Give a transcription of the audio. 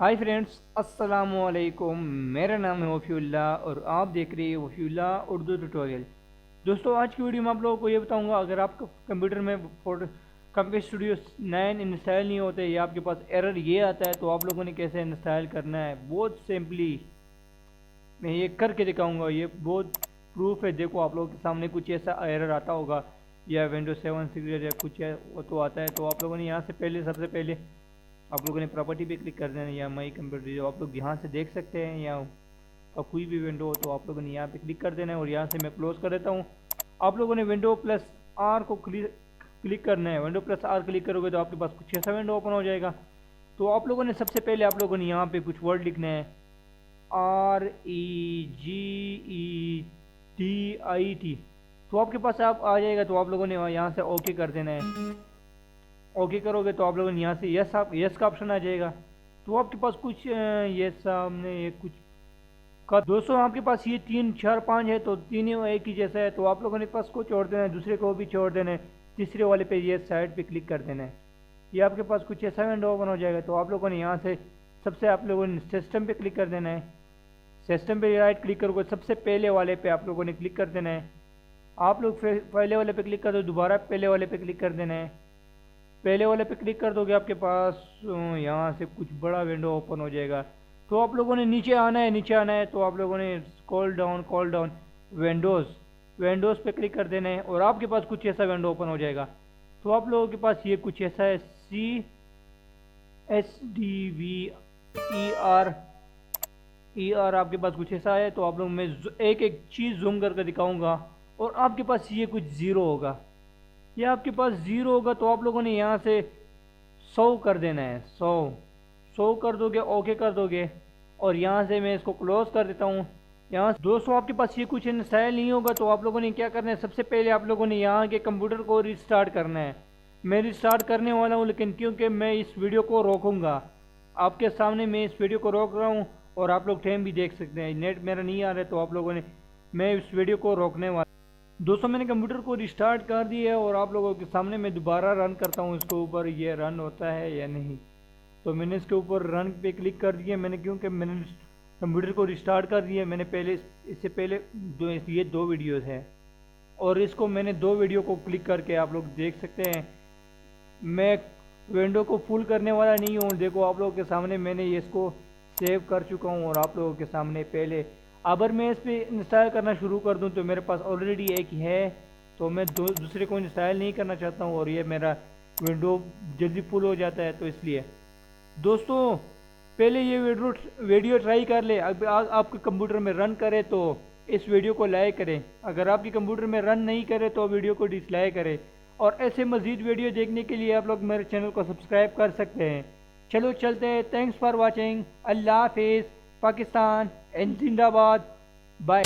Hi friends, अस्सलाम वालेकुम। मेरा नाम है वफ़ीउल्लाह और आप देख रहे हैं वफ़ीउल्लाह उर्दू ट्यूटोरियल। दोस्तों, आज की वीडियो में आप लोगों को ये बताऊंगा, अगर आपके कंप्यूटर में कंप्यूटर स्टूडियो 9 इंस्टॉल नहीं होते या आपके पास एरर ये आता है तो आप लोगों ने कैसे इंस्टॉल करना है। बहुत सिंपली मैं ये करके दिखाऊँगा। ये बहुत प्रूफ है। देखो, आप लोगों के सामने कुछ ऐसा एरर आता होगा या विंडोज 7 सीरीज या कुछ है वो तो आता है। तो आप लोगों ने यहाँ से सबसे पहले आप लोगों ने प्रॉपर्टी पे क्लिक कर देना या माई कंप्यूटर जो आप लोग यहाँ से देख सकते हैं, या कोई भी विंडो हो तो आप लोगों ने यहाँ पे क्लिक कर देना है। और यहाँ से मैं क्लोज कर देता हूँ। आप लोगों ने विंडो प्लस आर को क्लिक करना है। विंडो प्लस आर क्लिक करोगे तो आपके पास कुछ ऐसा विंडो ओपन हो जाएगा। तो आप लोगों ने सबसे पहले आप लोगों ने यहाँ पे कुछ वर्ड लिखना है, REGETIT। तो आपके पास आप आ जाएगा। तो आप लोगों ने यहाँ से ओके कर देना है। ओके करोगे तो आप लोगों ने यहाँ से यस का ऑप्शन आ जाएगा। तो आपके पास कुछ ये सामने ये कुछ का दोस्तों आपके पास ये 3 4 5 है तो तीनों एक ही जैसा है। तो आप लोगों ने पास को छोड़ देना है, दूसरे को भी छोड़ देना है, तीसरे वाले पे ये साइड पे क्लिक कर देना है। ये आपके पास कुछ ऐसा विंडो ओपन हो जाएगा। तो आप लोगों ने यहाँ से सबसे आप लोगों ने सिस्टम पे क्लिक कर देना है। सिस्टम पे राइट क्लिक करोगे, सबसे पहले वाले पे आप लोगों ने क्लिक कर देना है। आप लोग फिर पहले वाले पे क्लिक कर दो, दोबारा पहले वाले पे क्लिक कर देना है। पहले वाले पे क्लिक कर दोगे, आपके पास यहाँ से कुछ बड़ा विंडो ओपन हो जाएगा। तो आप लोगों ने नीचे आना है। तो आप लोगों ने स्क्रॉल डाउन विंडोज़ पे क्लिक कर देना है और आपके पास कुछ ऐसा विंडो ओपन हो जाएगा। तो आप लोगों के पास ये कुछ ऐसा है, CSDVER आपके पास कुछ ऐसा है। तो आप लोग मैं एक एक चीज़ जूम करके दिखाऊंगा और आपके पास ये कुछ ज़ीरो होगा। ये आपके पास ज़ीरो होगा। तो आप लोगों ने यहाँ से 100 कर देना है। 100 कर दोगे, ओके कर दोगे और यहाँ से मैं इसको क्लोज कर देता हूँ। यहाँ दोस्तों आपके पास ये कुछ इंस्टॉल नहीं होगा। तो आप लोगों ने क्या करना है, सबसे पहले आप लोगों ने यहाँ के कंप्यूटर को रिस्टार्ट करना है। मैं रिस्टार्ट करने वाला हूँ, लेकिन क्योंकि मैं इस वीडियो को रोकूँगा, आपके सामने मैं इस वीडियो को रोक रहा हूँ और आप लोग टाइम भी देख सकते हैं। नेट मेरा नहीं आ रहा है तो आप लोगों ने मैं इस वीडियो को रोकने वाला। दोस्तों मैंने कंप्यूटर को रिस्टार्ट कर दिया है और आप लोगों के सामने मैं दोबारा रन करता हूँ इसके ऊपर, ये रन होता है या नहीं। तो मैंने इसके ऊपर रन पे क्लिक कर दिया मैंने, क्योंकि मैंने कंप्यूटर को रिस्टार्ट कर दिया। मैंने इससे पहले ये 2 वीडियोज़ हैं और इसको मैंने 2 वीडियो को क्लिक करके आप लोग देख सकते हैं। मैं विंडो को फुल करने वाला नहीं हूँ। देखो आप लोगों के सामने मैंने इसको सेव कर चुका हूँ और आप लोगों के सामने पहले अगर मैं इस पर इंस्टॉल करना शुरू कर दूं तो मेरे पास ऑलरेडी एक ही है। तो मैं दूसरे को इंस्टॉल नहीं करना चाहता हूं और ये मेरा विंडो जल्दी फुल हो जाता है। तो इसलिए दोस्तों पहले ये वीडियो ट्राई कर ले। अब आपके कंप्यूटर में रन करे तो इस वीडियो को लाइक करें। अगर आपके कंप्यूटर में रन नहीं करे तो वीडियो को डिसलाइक करें। और ऐसे मज़ीद वीडियो देखने के लिए आप लोग मेरे चैनल को सब्सक्राइब कर सकते हैं। चलो चलते हैं। Thanks for watching. अल्लाह हाफिज़। पाकिस्तान एंड जिंदाबाद। बाय।